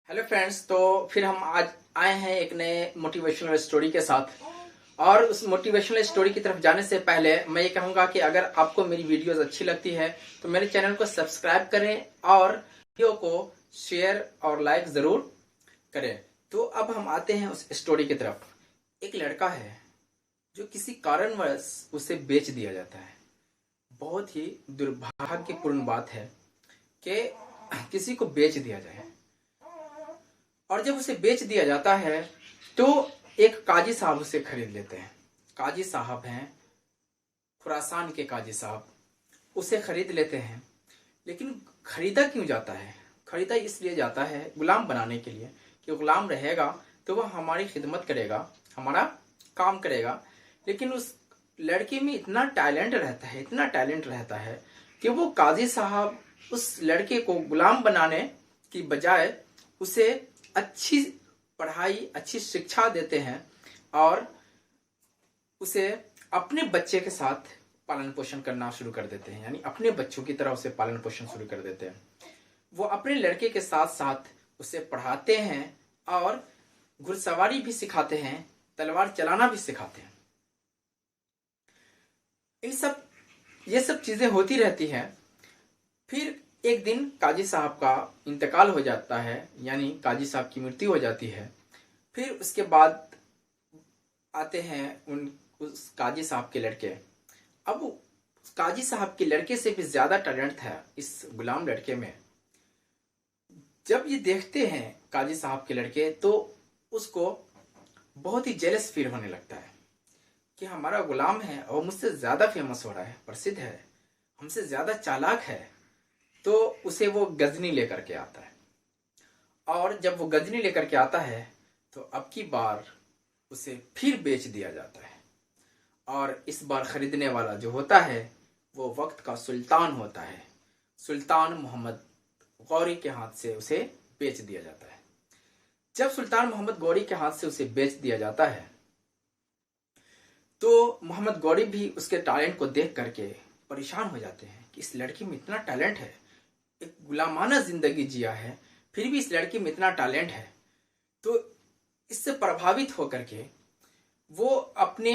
Hello friends. तो फिर हम आज आए हैं एक नए मोटिवेशनल स्टोरी के साथ। और उस मोटिवेशनल स्टोरी की तरफ जाने से पहले मैं ये कहूंगा कि अगर आपको मेरी वीडियोस अच्छी लगती है तो मेरे चैनल को सब्सक्राइब करें और वीडियो को शेयर और लाइक जरूर करें। तो अब हम आते हैं उस स्टोरी की तरफ। एक लड़का है जो किसी कारणवश उसे बेच दिया जाता है। बहुत ही दुर्भाग्यपूर्ण बात है कि किसी को बेच दिया जाए। और जब उसे बेच दिया जाता है तो एक काजी साहब उसे खरीद लेते हैं। काजी साहब हैं खुरासान के काजी साहब, उसे खरीद लेते हैं। लेकिन खरीदा क्यों जाता है? खरीदा इसलिए जाता है गुलाम बनाने के लिए कि गुलाम रहेगा तो वह हमारी खिदमत करेगा, हमारा काम करेगा। लेकिन उस लड़के में इतना टैलेंट रहता है, इतना टैलेंट रहता है कि वो काजी साहब उस लड़के को गुलाम बनाने की बजाय उसे अच्छी पढ़ाई, अच्छी शिक्षा देते हैं और उसे अपने बच्चे के साथ पालन पोषण करना शुरू कर देते हैं। यानी अपने बच्चों की तरह उसे पालन पोषण शुरू कर देते हैं। वो अपने लड़के के साथ साथ उसे पढ़ाते हैं और घुड़सवारी भी सिखाते हैं, तलवार चलाना भी सिखाते हैं। ये सब चीजें होती रहती हैं। फिर एक दिन काजी साहब का इंतकाल हो जाता है, यानी काजी साहब की मृत्यु हो जाती है। फिर उसके बाद आते हैं उस काजी साहब के लड़के। अब काजी साहब के लड़के से भी ज्यादा टैलेंट था इस गुलाम लड़के में। जब ये देखते हैं काजी साहब के लड़के तो उसको बहुत ही जेलस फील होने लगता है कि हमारा गुलाम है और मुझसे ज्यादा फेमस हो रहा है, प्रसिद्ध है, हमसे ज्यादा चालाक है। तो उसे वो गजनी लेकर के आता है। और जब वो गजनी लेकर के आता है तो अब की बार उसे फिर बेच दिया जाता है। और इस बार खरीदने वाला जो होता है वो वक्त का सुल्तान होता है। सुल्तान मोहम्मद गौरी के हाथ से उसे बेच दिया जाता है। जब सुल्तान मोहम्मद गौरी के हाथ से उसे बेच दिया जाता है तो मोहम्मद गौरी भी उसके टैलेंट को देख करके परेशान हो जाते हैं कि इस लड़की में इतना टैलेंट है, एक गुलामाना जिंदगी जिया है, फिर भी इस लड़की में इतना टैलेंट है। तो इससे प्रभावित होकर के वो अपने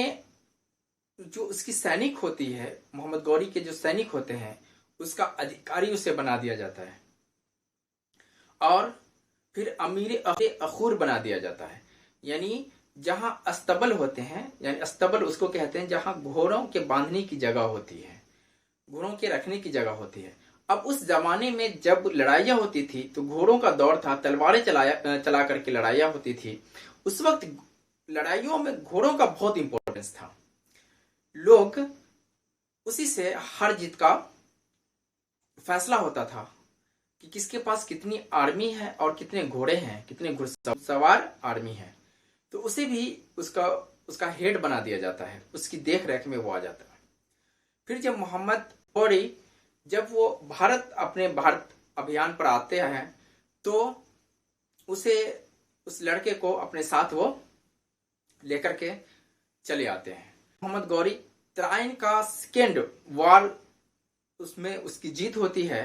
जो उसकी सैनिक होती है, मोहम्मद गौरी के जो सैनिक होते हैं, उसका अधिकारी उसे बना दिया जाता है और फिर अमीर अखूर बना दिया जाता है। यानी जहां अस्तबल होते हैं, यानी अस्तबल उसको कहते हैं जहां घोड़ों के बांधने की जगह होती है, घोड़ों के रखने की जगह होती है। अब उस जमाने में जब लड़ाइयाँ होती थी तो घोड़ों का दौर था, तलवारें चला करके लड़ाइयाँ होती थी। उस वक्त लड़ाइयों में घोड़ों का बहुत इंपॉर्टेंस था। लोग उसी से हार जीत का फैसला होता था कि किसके पास कितनी आर्मी है और कितने घोड़े हैं, कितने घुड़सवार आर्मी है। तो उसे भी उसका हेड बना दिया जाता है, उसकी देख रेख में वो आ जाता है। फिर जब मोहम्मद गौरी जब वो अपने भारत अभियान पर आते हैं तो उस लड़के को अपने साथ वो लेकर के चले आते हैं। मोहम्मद गौरी तराइन का सेकेंड वार, उसमें उसकी जीत होती है।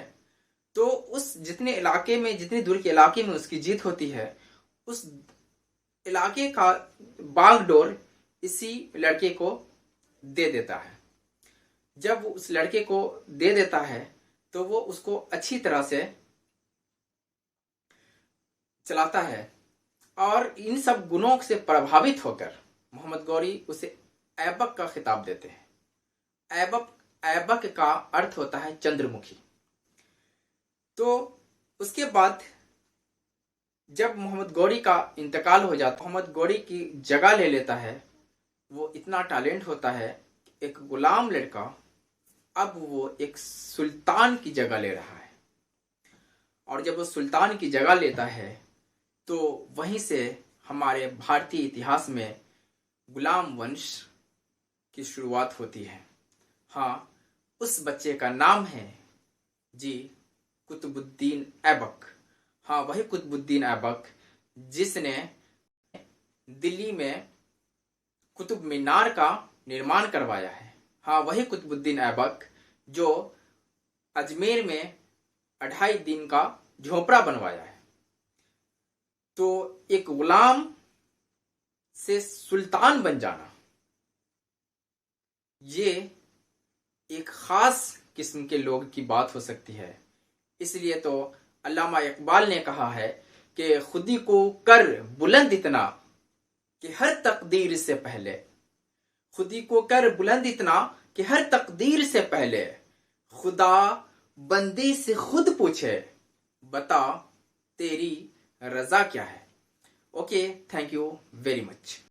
तो उस जितनी दूर के इलाके में उसकी जीत होती है, उस इलाके का बागडोर इसी लड़के को दे देता है। जब वो उस लड़के को दे देता है तो वो उसको अच्छी तरह से चलाता है और इन सब गुणों से प्रभावित होकर मोहम्मद गौरी उसे ऐबक का खिताब देते हैं। ऐबक का अर्थ होता है चंद्रमुखी। तो उसके बाद जब मोहम्मद गौरी का इंतकाल हो जाता, मोहम्मद गौरी की जगह ले लेता है। वो इतना टैलेंट होता है, एक गुलाम लड़का अब वो एक सुल्तान की जगह ले रहा है। और जब वो सुल्तान की जगह लेता है तो वहीं से हमारे भारतीय इतिहास में गुलाम वंश की शुरुआत होती है। हाँ, उस बच्चे का नाम है जी कुतुबुद्दीन ऐबक। हाँ, वही कुतुबुद्दीन ऐबक जिसने दिल्ली में कुतुब मीनार का निर्माण करवाया है। हाँ, वही कुतुबुद्दीन ऐबक जो अजमेर में 2.5 दिन का झोपड़ा बनवाया है। तो एक गुलाम से सुल्तान बन जाना, ये एक खास किस्म के लोग की बात हो सकती है। इसलिए तो अल्लामा इकबाल ने कहा है कि खुदी को कर बुलंद इतना कि हर तकदीर से पहले, खुदी को कर बुलंद इतना कि हर तकदीर से पहले खुदा बंदे से खुद पूछे, बता तेरी रजा क्या है। Okay, thank you very much.